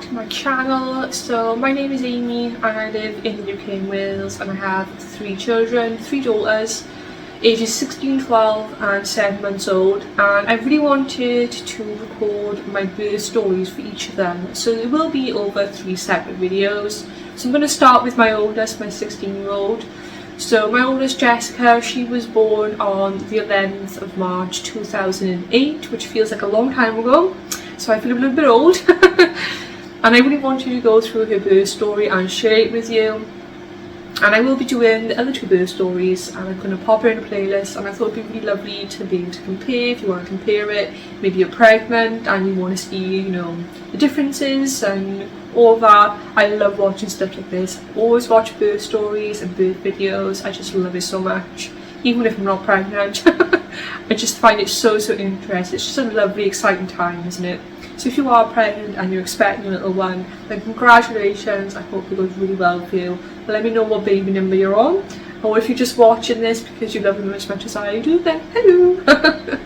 to my channel. So my name is Amy and I live in the UK in Wales, and I have 3 children, 3 daughters, ages 16, 12 and 7 months old, and I really wanted to record my birth stories for each of them, so there will be over 3 separate videos. So I'm going to start with my oldest, my 16-year-old. So my oldest, Jessica, she was born on the 11th of March 2008, which feels like a long time ago, so I feel a little bit old. And I really wanted to go through her birth story and share it with you. And I will be doing the other 2 birth stories, and I'm going to pop her in a playlist, and I thought it would be really lovely to be able to compare. If you want to compare it, maybe you're pregnant and you want to see, you know, the differences and all that. I love watching stuff like this. I always watch birth stories and birth videos. I just love it so much, even if I'm not pregnant. I just find it so interesting. It's just a lovely, exciting time, isn't it? So if you are pregnant and you're expecting a little one, then congratulations. I hope it goes really well for you. Let me know what baby number you're on, or if you're just watching this because you love them as much as I do, then hello.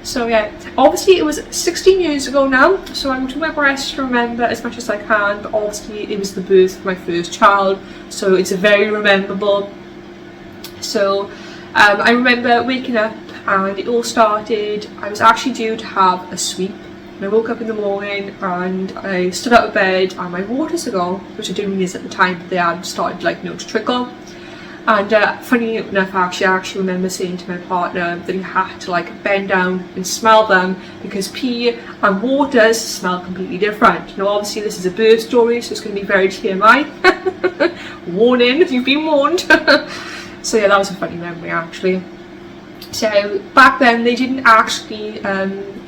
So yeah, obviously it was 16 years ago now, so I'm doing my best to remember as much as I can, but obviously it was the birth of my first child, so it's a very memorable. So I remember waking up and it all started. I was actually due to have a sweep. And I woke up in the morning and I stood out of bed and my waters had gone, which I didn't realise at the time, but they had started, like, you know, to trickle. And funny enough, I actually remember saying to my partner that he had to, like, bend down and smell them, because pee and waters smell completely different. Now obviously this is a birth story, so it's going to be very TMI. Warning, you've been warned. So yeah, that was a funny memory actually. So back then they didn't actually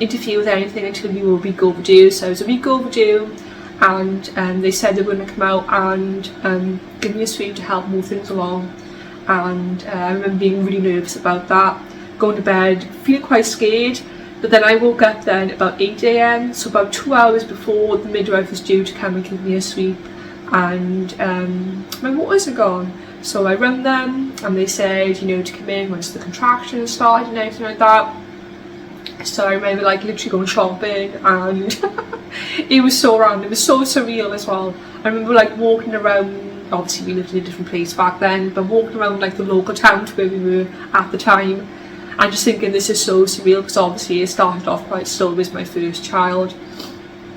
interfere with anything until we were a week overdue. So I was a week overdue, and they said they were going to come out and give me a sweep to help move things along. And I remember being really nervous about that, going to bed, feeling quite scared. But then I woke up then about 8 AM, so about 2 hours before the midwife was due to come and give me a sweep, and my waters are gone. So I rang them and they said, you know, to come in once the contractions started and everything like that. So I remember, like, literally going shopping, and it was so random, it was so surreal as well. I remember, like, walking around, obviously we lived in a different place back then, but walking around, like, the local town to where we were at the time, and just thinking this is so surreal, because obviously it started off quite slow with my first child.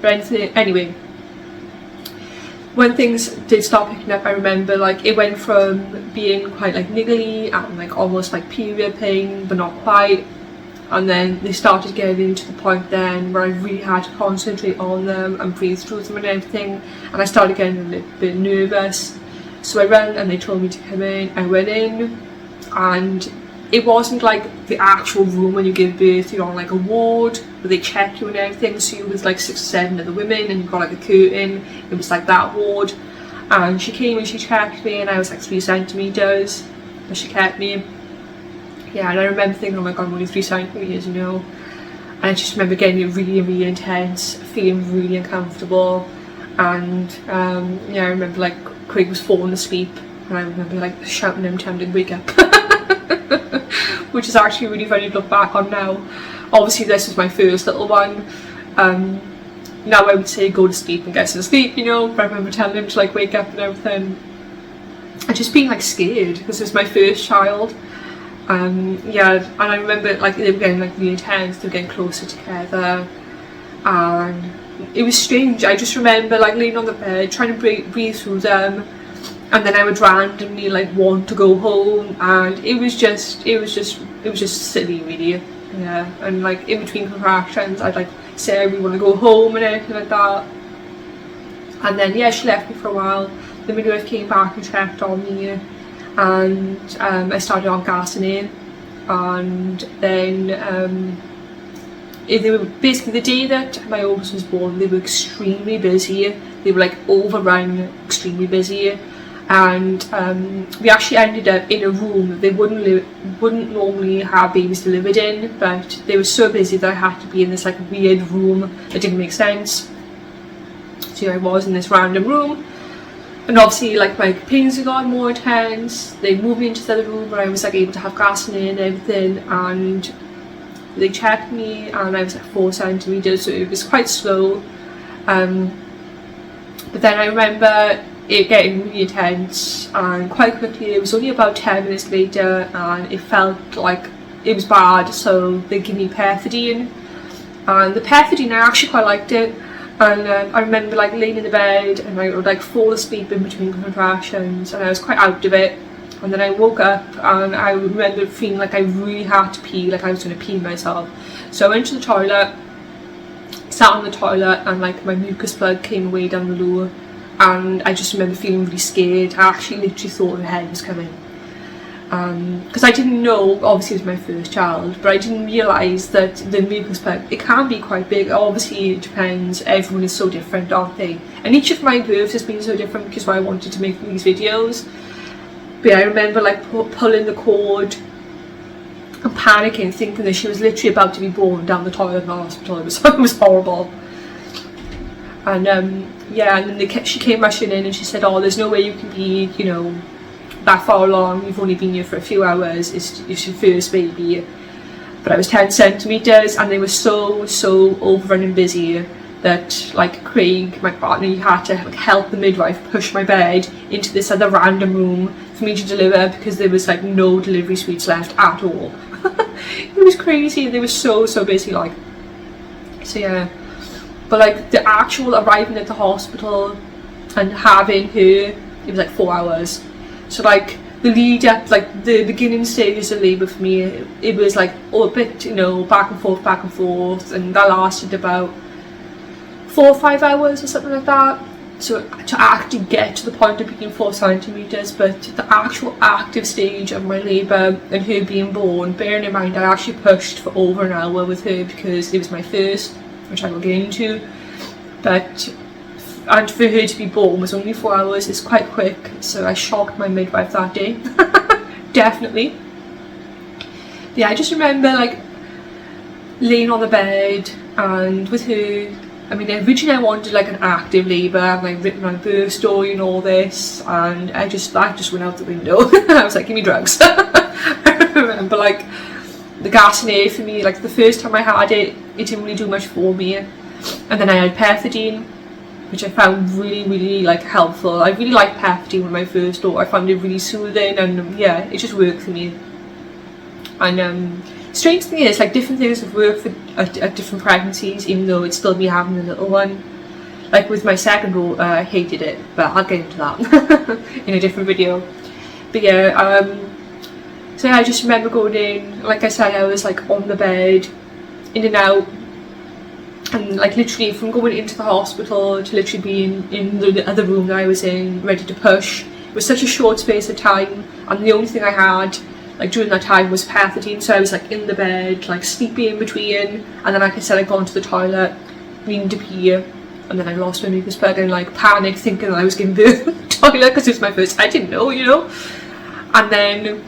But anyway, when things did start picking up, I remember, like, it went from being quite, like, niggly and, like, almost like period pain, but not quite. And then they started getting to the point then where I really had to concentrate on them and breathe through them and everything. And I started getting a little bit nervous. So I ran and they told me to come in. I went in, and it wasn't like the actual room when you give birth. You're on, like, a ward where they check you and everything. So you with, like, 6 or 7 other women, and you've got, like, a curtain. It was like that ward. And she came and she checked me, and I was like 3 centimeters, but she kept me. Yeah, and I remember thinking, oh my god, I'm only 3 centimeters, you know. And I just remember getting it really intense, feeling really uncomfortable. And yeah, I remember, like, Craig was falling asleep, and I remember, like, shouting at him, telling him to wake up. Which is actually really funny to look back on now. Obviously this was my first little one. Now I would say go to sleep and get some sleep, you know, but I remember telling him to, like, wake up and everything. And just being, like, scared, because it was my first child. Yeah, and I remember, like, they were getting, like, really intense, they were getting closer together, and it was strange. I just remember, like, laying on the bed trying to breathe through them, and then I would randomly, like, want to go home, and it was just silly, really. Yeah, and, like, in between contractions I'd, like, say I really want to go home and everything like that. And then yeah, she left me for a while. The midwife came back and checked on me, and I started on gassing in. And then they were basically, the day that my oldest was born, they were extremely busy. They were, like, overrun, extremely busy. And we actually ended up in a room that they wouldn't normally have babies delivered in, but they were so busy that I had to be in this, like, weird room that didn't make sense. So I was in this random room, and obviously, like, my pains had gotten more intense. They moved me into the other room where I was, like, able to have gassing in and everything, and they checked me and I was, like, 4 centimeters, so it was quite slow. But then I remember it getting really intense, and quite quickly, it was only about 10 minutes later, and it felt like it was bad, so they gave me pethidine. And the pethidine, I actually quite liked it. And I remember like laying in the bed, and I would like fall asleep in between contractions, and I was quite out of it. And then I woke up, and I remember feeling like I really had to pee, like I was going to pee myself. So I went to the toilet, sat on the toilet, and like my mucus plug came away down the lower, and I just remember feeling really scared. I actually literally thought the head was coming. Because I didn't know, obviously it was my first child, but I didn't realise that the mucus plug, it can be quite big. Obviously it depends, everyone is so different, aren't they? And each of my births has been so different, because why I wanted to make these videos. But yeah, I remember like pulling the cord and panicking, thinking that she was literally about to be born down the toilet in the hospital. It was horrible. And yeah, and then she came rushing in, and she said, oh, there's no way you can be, you know, that far along, you've only been here for a few hours, it's your first baby. But I was 10 centimetres, and they were so overrun and busy that like Craig, my partner, he had to like help the midwife push my bed into this other random room for me to deliver, because there was like no delivery suites left at all. It was crazy, they were so busy, like. So yeah, but like the actual arriving at the hospital and having her, it was like 4 hours. So like the lead up, like the beginning stages of labour for me, it was like a bit, you know, back and forth, and that lasted about 4 or 5 hours or something like that. So to actually get to the point of being 4 centimetres, but the actual active stage of my labour and her being born, bearing in mind I actually pushed for over an hour with her because it was my first, which I will get into, but and for her to be born was only 4 hours. It's quite quick, so I shocked my midwife that day. Definitely. Yeah, I just remember like laying on the bed and with her. I mean, originally I wanted like an active labour, and like written my birth story and all this, and that just went out the window. I was like, give me drugs. I remember like the gas and air for me, like the first time I had it, it didn't really do much for me, and then I had pethidine, which I found really like helpful. I really liked pethidine when my first daughter. I found it really soothing, and yeah, it just worked for me. And strange thing is, like different things have worked for at different pregnancies, even though it's still me having a little one. Like with my second daughter, I hated it, but I'll get into that in a different video. But yeah, so yeah, I just remember going in. Like I said, I was like on the bed, in and out. And like literally from going into the hospital to literally being in the other room that I was in, ready to push, it was such a short space of time, and the only thing I had like during that time was pethidine. So I was like in the bed, like sleepy in between, and then like I said, I'd gone to the toilet, needing to pee, and then I lost my mucus plug and like panicked, thinking that I was giving birth in the toilet because it was my first. I didn't know, you know. And then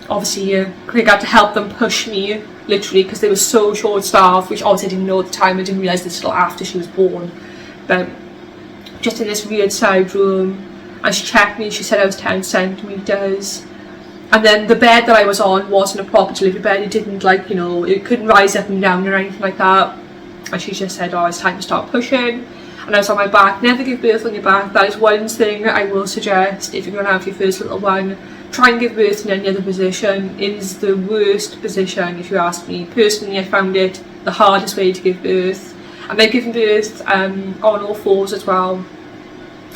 obviously Craig had to help them push me, literally, because they were so short staffed, which obviously I didn't know at the time. I didn't realise this until after she was born. But just in this weird side room, and she checked me, she said I was 10 centimetres. And then the bed that I was on wasn't a proper delivery bed. It didn't, like, you know, it couldn't rise up and down or anything like that. And she just said, oh, it's time to start pushing. And I was on my back. Never give birth on your back. That is one thing I will suggest if you're going to have your first little one. Try and give birth in any other position. It is the worst position, if you ask me. Personally, I found it the hardest way to give birth. And I've given birth on all fours as well,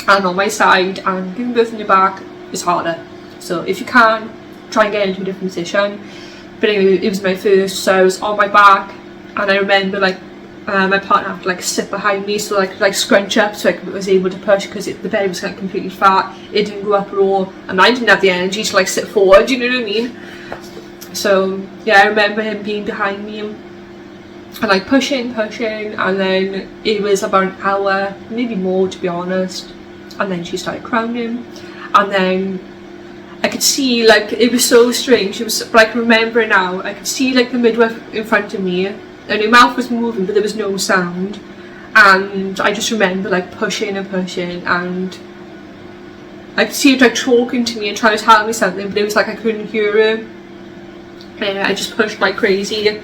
and on my side, and giving birth on your back is harder. So if you can, try and get into a different position. But anyway, it was my first, so I was on my back, and I remember like my partner had to like sit behind me, so like scrunch up so I was able to push, because the bed was like completely flat. It didn't go up at all, and I didn't have the energy to like sit forward, you know what I mean? So yeah, I remember him being behind me and like pushing, and then it was about an hour, maybe more to be honest, and then she started crowning, and then I could see, like, it was so strange. It was like, remembering now, I could see like the midwife in front of me, and her mouth was moving, but there was no sound. And I just remember like pushing, and I could see her like talking to me and trying to tell me something, but it was like I couldn't hear her. And I just pushed like crazy.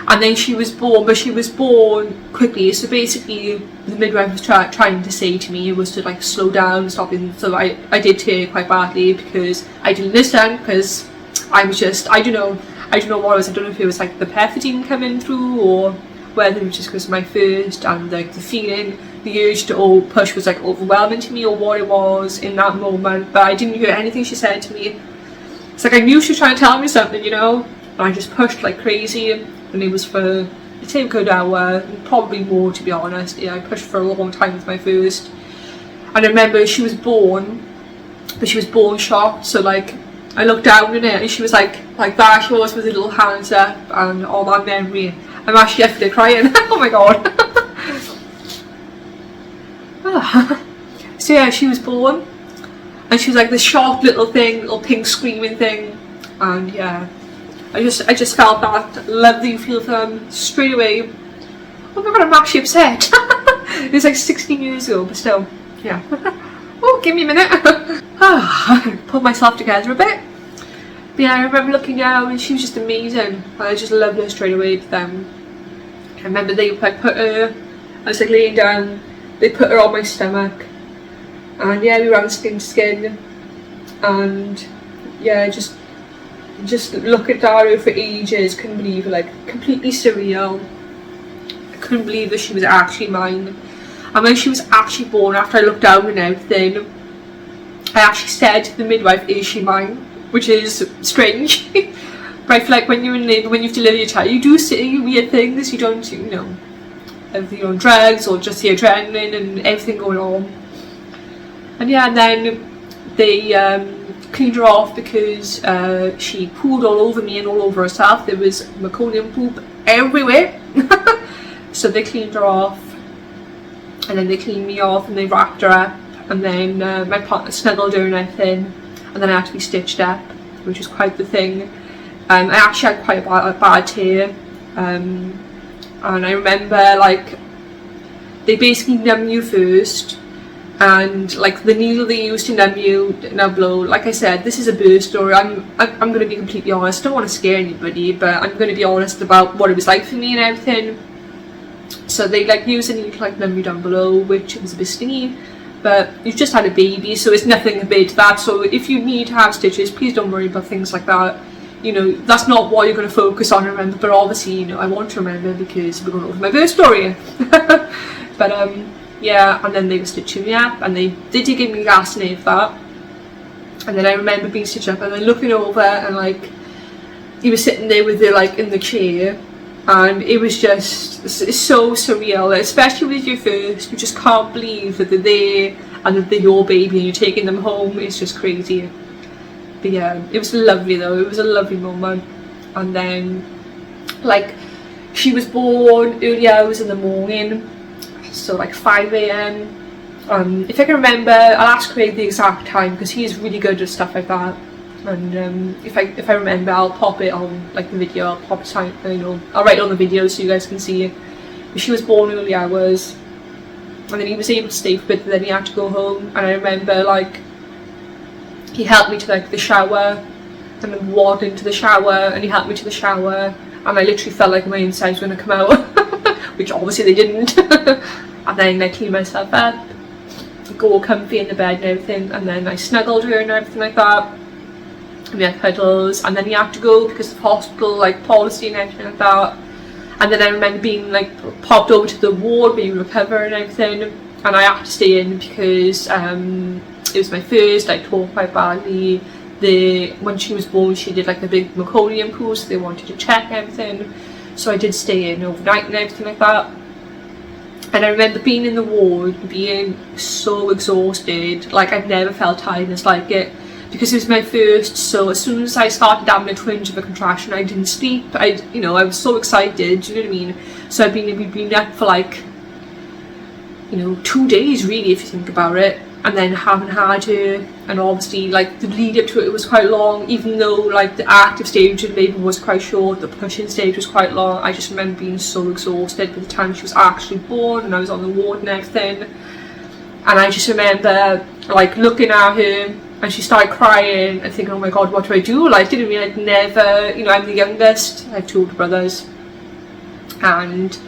And then she was born, but she was born quickly. So basically, the midwife was trying to say to me was to like slow down, stop it. So I did tear quite badly because I didn't listen, because I was just, I don't know what it was. I don't know if it was like the pethidine coming through, or whether it was just because of my first, and like the feeling, the urge to push was like overwhelming to me, or what it was in that moment. But I didn't hear anything she said to me. It's like I knew she was trying to tell me something, and I just pushed like crazy. And it was for, I'd say, a good hour, probably more, to be honest. Yeah, I pushed for a long time with my first. And I remember she was born, but she was born shocked. So like, I looked down in it, and she was like that. She was with her little hands up, and all that memory. I'm actually after crying. Oh my god. So yeah, she was born, and she was like this shocked little thing, little pink screaming thing, and yeah. I just felt that lovely feel for them straight away. Oh my god, I'm actually upset. It was like 16 years ago, but still, yeah. Oh, give me a minute. Pull myself together a bit. But yeah, I remember looking down, and she was just amazing. And I just loved her straight away to them. I remember they like put her, I was like laying down, they put her on my stomach. And yeah, we ran skin to skin. And yeah, just looking at her for ages, couldn't believe it, like completely surreal. I couldn't believe that she was actually mine. And when she was actually born, after I looked down and everything, I actually said to the midwife, "Is she mine?" Which is strange. But I feel like when you're in labour, when you've delivered your child, you do say weird things. You don't, have your own drugs, or just the adrenaline and everything going on. And yeah, and then they cleaned her off because she pooped all over me and all over herself. There was meconium poop everywhere. So they cleaned her off, and then they cleaned me off, and they wrapped her up, and then my partner snuggled her and everything, and then I had to be stitched up, which was quite the thing. I actually had quite a bad tear, and I remember like they basically numb you first. And like the needle they used to numb you, now blow. Like I said, this is a birth story. I'm going to be completely honest. I don't want to scare anybody, but I'm going to be honest about what it was like for me and everything. So they like used a needle to like numb you down below, which was a bit stingy. But you've just had a baby, so it's nothing compared to that. So if you need to have stitches, please don't worry about things like that. That's not what you're going to focus on, remember. But obviously, I want to remember because we're going over my birth story. But yeah, and then they were stitching me up, and they did give me gas and for that. And then I remember being stitched up, and then looking over, and like he was sitting there with her like in the chair, and it was just so surreal. Especially with your first, you just can't believe that they're there and that they're your baby and you're taking them home. It's just crazy. But yeah, it was lovely though. It was a lovely moment. And then like she was born early hours in the morning. So like 5 a.m. If I can remember, I'll ask Craig the exact time because he's really good at stuff like that. And if I remember, I'll pop it on like the video. I'll pop time, I'll write it on the video so you guys can see it. But she was born early hours, and then he was able to stay for a bit. But then he had to go home, and I remember like he helped me to like the shower, and then walked into the shower, and he helped me to the shower, and I literally felt like my insides were gonna come out. Which obviously they didn't. And then I cleaned myself up, go comfy in the bed and everything, and then I snuggled her and everything like that. And we had cuddles, and then he had to go because of hospital like policy and everything like that. And then I remember being like popped over to the ward where you recover and everything, and I had to stay in because it was my first. I tore quite badly. When she was born, she did like the big meconium pool, so they wanted to check everything. So I did stay in overnight and everything like that. And I remember being in the ward, being so exhausted. Like I've never felt tiredness like it, because it was my first. So as soon as I started having a twinge of a contraction, I didn't sleep. I was so excited. Do you know what I mean? So we've been up for like 2 days really, if you think about it. And then haven't had her, and obviously like the lead up to it was quite long, even though like the active stage of labour was quite short, the pushing stage was quite long. I just remember being so exhausted by the time she was actually born, and I was on the ward and everything. And I just remember like looking at her, and she started crying and thinking, oh my god, what do I do? Like, didn't mean I'd never, I'm the youngest, I have 2 older brothers. And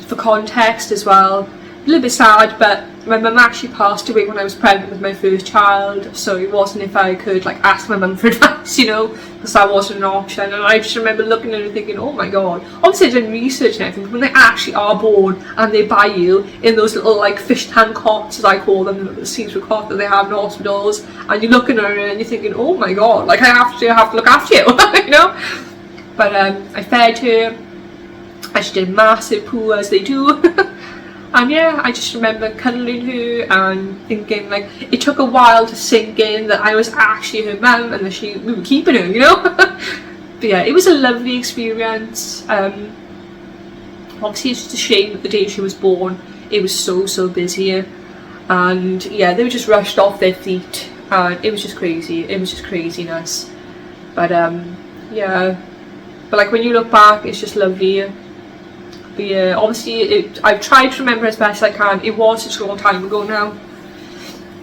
for context as well, a little bit sad, but my mum actually passed away when I was pregnant with my first child, so it wasn't if I could like ask my mum for advice, you know, because that wasn't an option. And I just remember looking at it and thinking, oh my god. Obviously I did research and everything, but when they actually are born and they buy you in those little like fish tank cots, as I call them, the little see-through cot that they have in hospitals, and you're looking at it and you're thinking, oh my god, like I have to look after you, you know. But I fed her, I just did a massive poo as they do. And yeah, I just remember cuddling her and thinking, like, it took a while to sink in that I was actually her mum and that we were keeping her, you know. But yeah, it was a lovely experience. Obviously it's just a shame that the day she was born it was so busy, and yeah, they were just rushed off their feet, and it was just crazy. It was just craziness. But yeah, but like when you look back, it's just lovely. But yeah, obviously I've tried to remember as best as I can. It was such a long time ago now,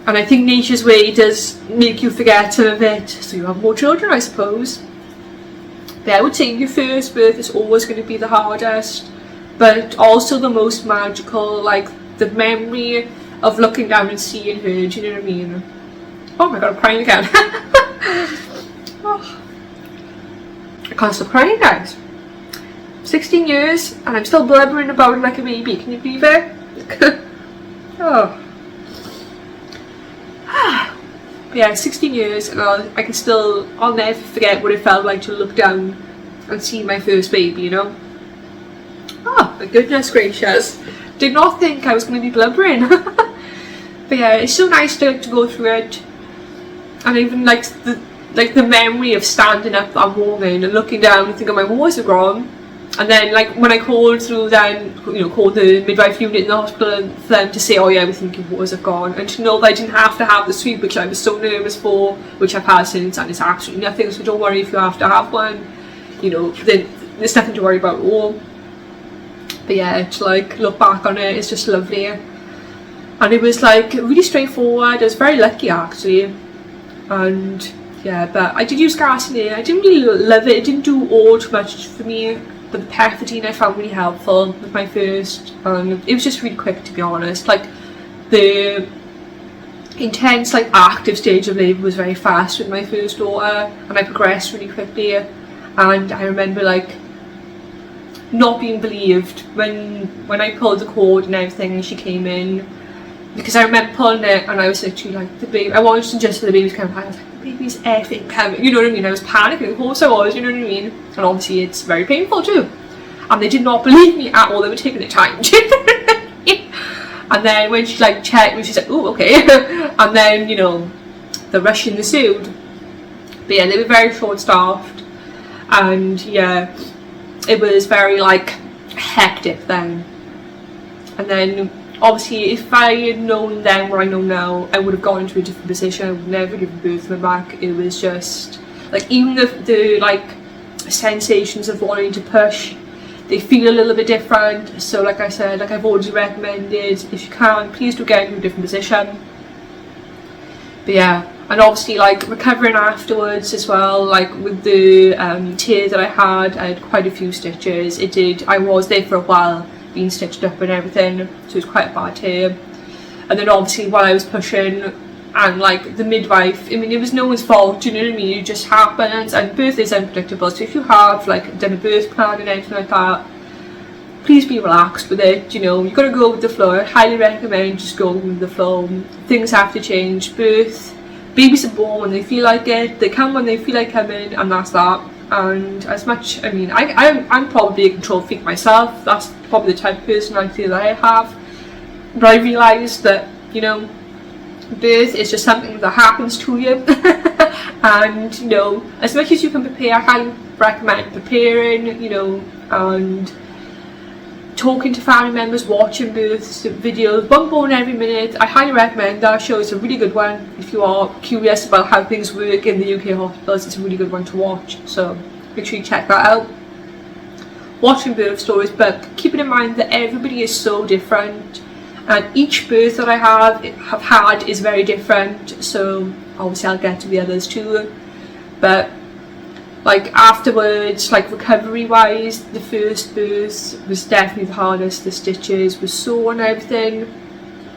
and I think nature's way does make you forget some of it, so you have more children, I suppose. But I would say your first birth is always going to be the hardest, but also the most magical. Like the memory of looking down and seeing her, do you know what I mean? Oh my god, I'm crying again. Oh, I can't stop crying, guys. 16 years and I'm still blubbering about it like a baby. Can you believe it? Oh. But yeah, 16 years and I'll never forget what it felt like to look down and see my first baby, you know? Oh my goodness gracious. Did not think I was going to be blubbering. But yeah, it's so nice to go through it. And even like the memory of standing up that morning and looking down and thinking my voice is gone. And then like when I called through then, you know, called the midwife unit in the hospital for them to say, oh yeah, we think your waters have gone, and to know that I didn't have to have the sweep, which I was so nervous for, which I've had since, and it's absolutely nothing, so don't worry if you have to have one, you know, there's nothing to worry about at all. But yeah, to like look back on it, it's just lovely. And it was like really straightforward. I was very lucky actually. And yeah, but I did use Garcinia. I didn't really love it. It didn't do all too much for me. But the pethidine I found really helpful with my first. And it was just really quick, to be honest. Like the intense, like active stage of labour was very fast with my first daughter, and I progressed really quickly. And I remember like not being believed when I pulled the cord and everything and she came in, because I remember pulling it and I was literally like, the baby, I wanted to just for the baby's coming. I was like, the baby's effing coming, you know what I mean? I was panicking, of course I was, you know what I mean? And obviously it's very painful too, and they did not believe me at all. They were taking their time. And then when she like checked me, she's like, oh okay. And then, you know, the rush ensued. But yeah, they were very short-staffed, and yeah, it was very like hectic then. And then obviously if I had known then what I know now, I would have gone into a different position. I would never give birth to my back. It was just like, even the like sensations of wanting to push, they feel a little bit different. So like I said, like I've already recommended, if you can, please do get into a different position. But yeah, and obviously like recovering afterwards as well, like with the tear that I had quite a few stitches. I was there for a while being stitched up and everything, so it was quite a bad tear. And then obviously while I was pushing, and like the midwife, I mean, it was no one's fault, you know what I mean? It just happens, and birth is unpredictable. So if you have like done a birth plan and anything like that, please be relaxed with it. You know, you got to go with the flow. I highly recommend just going with the flow. Things have to change. Babies are born when they feel like it. They come when they feel like coming, and that's that. And as much, I mean, I'm probably a control freak myself. That's probably the type of personality that I have. But I realised that, you know, birth is just something that happens to you. And, you know, as much as you can prepare, I highly recommend preparing, you know, and talking to family members, watching births videos, one born every minute. I highly recommend that show. It's a really good one if you are curious about how things work in the UK hospitals. It's a really good one to watch, so make sure you check that out. Watching birth stories, but keeping in mind that everybody is so different, and each birth that I have had is very different. So obviously I'll get to the others too, but Like afterwards, like recovery wise, the first birth was definitely the hardest. The stitches were sore and everything.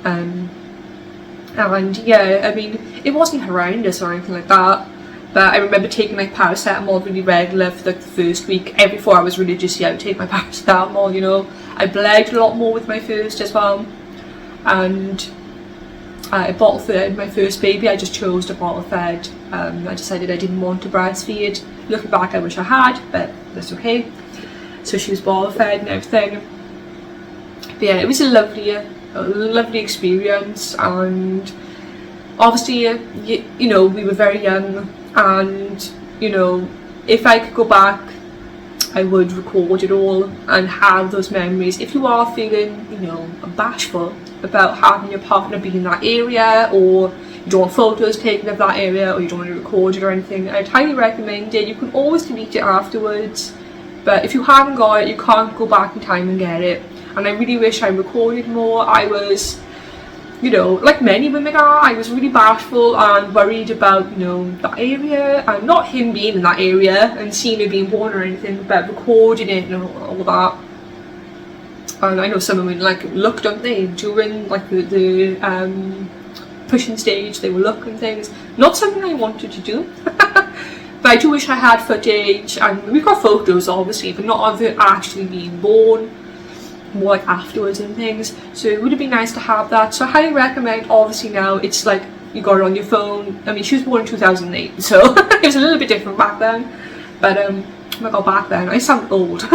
And yeah, I mean, it wasn't horrendous or anything like that, but I remember taking like paracetamol really regular for like the first week. Every 4 hours religiously I would take my paracetamol, you know. I bled a lot more with my first as well, and I bottle fed my first baby. I just chose to bottle fed. I decided I didn't want to breastfeed. Looking back, I wish I had, but that's okay. So she was bottle fed and everything. But yeah, it was a lovely experience, and obviously, you know, we were very young, and you know, if I could go back, I would record it all and have those memories. If you are feeling, you know, bashful about having your partner be in that area, or you don't want photos taken of that area, or you don't want to record it or anything, I'd highly recommend it. You can always delete it afterwards, but if you haven't got it, you can't go back in time and get it. And I really wish I recorded more. I was, you know, like many women are, I was really bashful and worried about, you know, that area, and not him being in that area and seeing me being born or anything, but recording it and all that. And I know some women like look, don't they, during like the pushing stage, they will look and things. Not something I wanted to do. But I do wish I had footage, and we've got photos obviously, but not of it actually being born, more like afterwards and things. So it would have been nice to have that. So I highly recommend. Obviously now it's like you got it on your phone. I mean, she was born in 2008, so it was a little bit different back then. But oh my god, back then I sound old.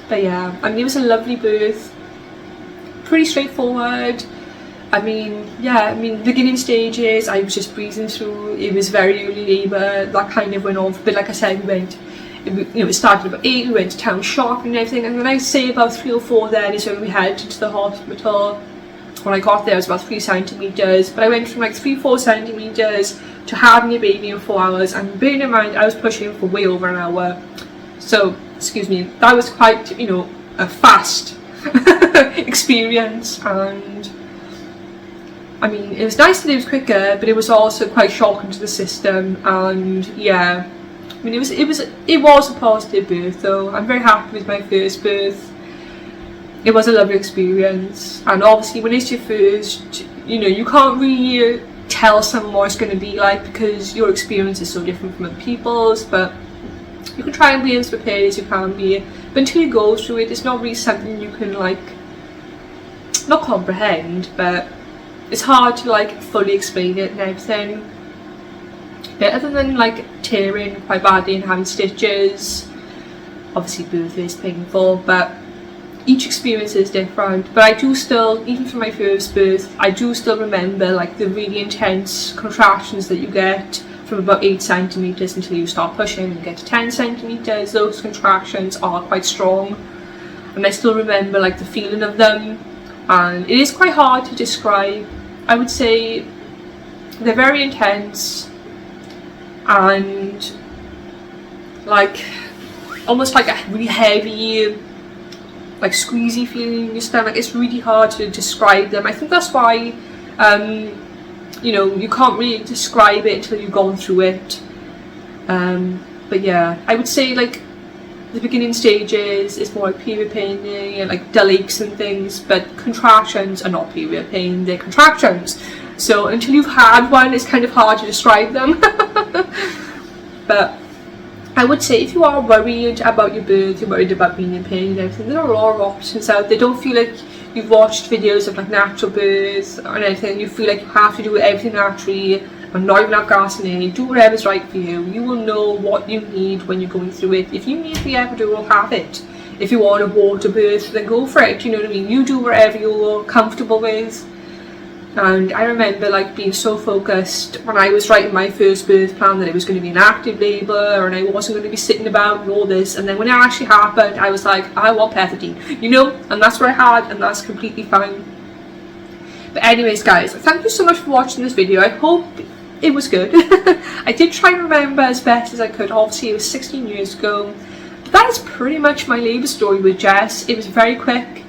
But yeah, I mean, it was a lovely birth, pretty straightforward. I mean, yeah, I mean, beginning stages, I was just breezing through. It was very early labour, that kind of went on. But like I said, we went, you know, it started about 8, we went to town shopping and everything, and then I'd say about 3 or 4 then is when we headed to the hospital. When I got there, it was about 3 centimetres, but I went from like 3-4 centimetres to having a baby in 4 hours, and bearing in mind I was pushing for way over an hour. So, excuse me, that was quite, you know, a fast experience. And I mean, it was nice that it was quicker, but it was also quite shocking to the system. And yeah, I mean, it was a positive birth though. I'm very happy with my first birth. It was a lovely experience, and obviously when it's your first, you know, you can't really tell someone what it's going to be like because your experience is so different from other people's, but you can try and be as prepared as you can be. But until you go through it, it's not really something you can like, not comprehend, but it's hard to like fully explain it and everything. But other than like tearing quite badly and having stitches, obviously birth is painful, but each experience is different. But I do still, even for my first birth, I do still remember like the really intense contractions that you get from about 8 centimetres until you start pushing and get to 10 centimetres. Those contractions are quite strong, and I still remember like the feeling of them, and it is quite hard to describe. I would say they're very intense and like almost like a really heavy, like squeezy feeling in your stomach. It's really hard to describe them. I think that's why you know, you can't really describe it until you've gone through it. But yeah, I would say like the beginning stages is more like period pain and like dull aches and things, but contractions are not period pain, they're contractions. So until you've had one, it's kind of hard to describe them. But I would say if you are worried about your birth, you're worried about being in pain and everything, there are a lot of options out there. Don't feel like you've watched videos of like natural births and everything, you feel like you have to do everything naturally and not even have gas in it. Do whatever's right for you. You will know what you need when you're going through it. If you need the epidural, have it. If you want a water birth, then go for it. You know what I mean? You do whatever you're comfortable with. And I remember like being so focused when I was writing my first birth plan that it was going to be an active labour and I wasn't going to be sitting about and all this, and then when it actually happened I was like, I want pethidine, you know, and that's what I had, and that's completely fine. But anyways guys, thank you so much for watching this video. I hope it was good. I did try and remember as best as I could. Obviously it was 16 years ago, but that is pretty much my labour story with Jess. It was very quick.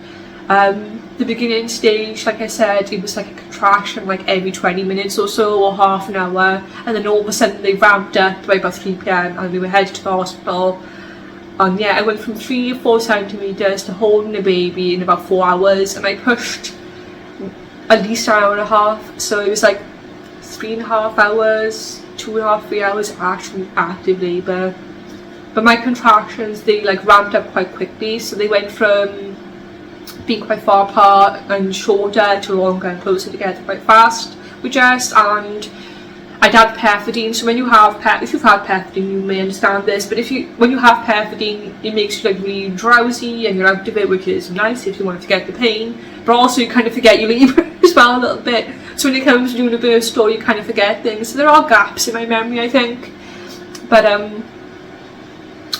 the beginning stage, like I said, it was like a contraction like every 20 minutes or so, or half an hour, and then all of a sudden they ramped up by about 3 p.m. and we were headed to the hospital. And yeah, I went from 3 or 4 centimeters to holding a baby in about 4 hours, and I pushed at least an hour and a half, so it was like 3.5 hours, 2.5, 3 hours actually active labour. But my contractions, they like ramped up quite quickly, so they went from being quite far apart and shorter to longer and closer together quite fast with us. And I'd had pethidine, so when you have if you've had pethidine you may understand this, but when you have pethidine, it makes you like really drowsy and you're out of it, which is nice if you want to forget the pain, but also you kind of forget your labour as well a little bit. So when it comes to doing a birth story, you kind of forget things, so there are gaps in my memory, I think. But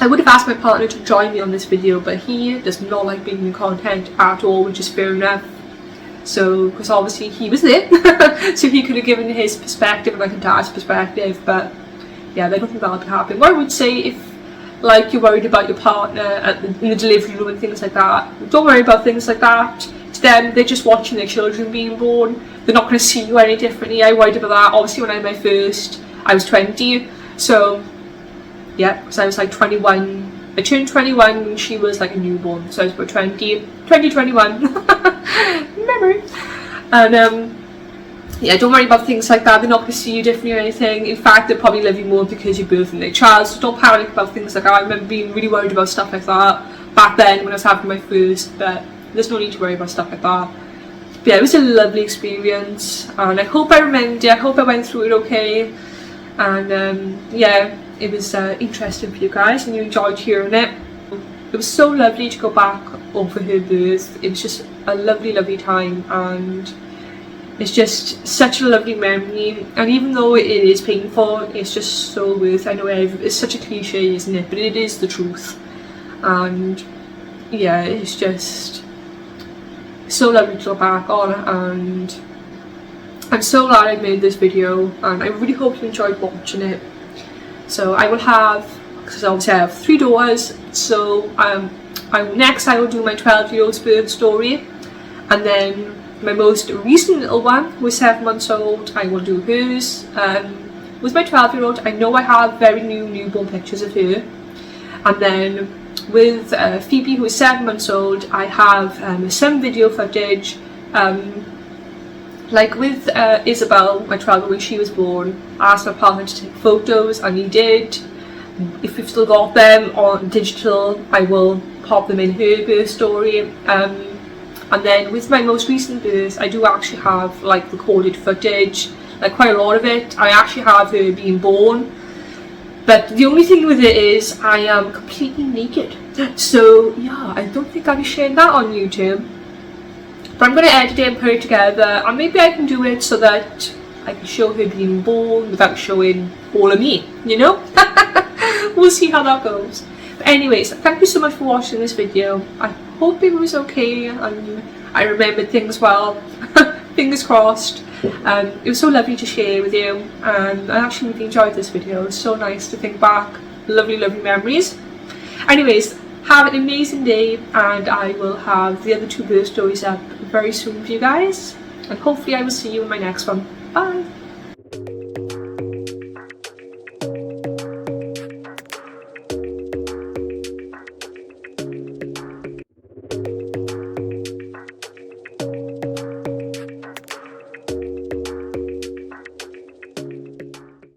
I would have asked my partner to join me on this video, but he does not like being in content at all, which is fair enough. So, because obviously he was there, so he could have given his perspective and like a dad's perspective, but yeah, I don't think that'll be happening. What I would say, if like you're worried about your partner in the delivery room and things like that, don't worry about things like that. To them, they're just watching their children being born. They're not going to see you any differently. I worried about that. Obviously when I had my first, I was 20, so yeah, because I was like 21. I turned 21 when she was like a newborn, so I was about 21. Memory. And yeah, don't worry about things like that. They're not going to see you differently or anything. In fact, they'll probably love you more because you're birthing their child, so don't panic about things like that. I remember being really worried about stuff like that back then when I was having my first, but there's no need to worry about stuff like that. But yeah, it was a lovely experience, and I hope I remembered it. I hope I went through it okay, and yeah, it was interesting for you guys and you enjoyed hearing it. It was so lovely to go back over her birth. It was just a lovely time, and it's just such a lovely memory. And even though it is painful, it's just so worth it. I know it's such a cliche, isn't it, but it is the truth. And yeah, it's just so lovely to look back on, and I'm so glad I made this video, and I really hope you enjoyed watching it. So I will have, because obviously I have 3 daughters, so next I will do my 12-year-old's birth story, and then my most recent little one, who is 7 months old, I will do hers. With my 12-year-old, I know I have very newborn pictures of her, and then with Phoebe, who is 7 months old, I have some video footage. Like with Isabel, my 12-year-old, when she was born, I asked my partner to take photos, and he did. If we've still got them on digital, I will pop them in her birth story. And then with my most recent birth, I do actually have like recorded footage, like quite a lot of it. I actually have her being born, but the only thing with it is I am completely naked. So yeah, I don't think I'll be sharing that on YouTube. But I'm going to edit it and put it together, and maybe I can do it so that I can show her being born without showing all of me, you know? We'll see how that goes. But anyways, thank you so much for watching this video. I hope it was okay and I remembered things well. Fingers crossed. It was so lovely to share with you, and I actually really enjoyed this video. It was so nice to think back. Lovely memories. Anyways, have an amazing day, and I will have the other 2 birth stories up very soon for you guys, and hopefully I will see you in my next one. Bye!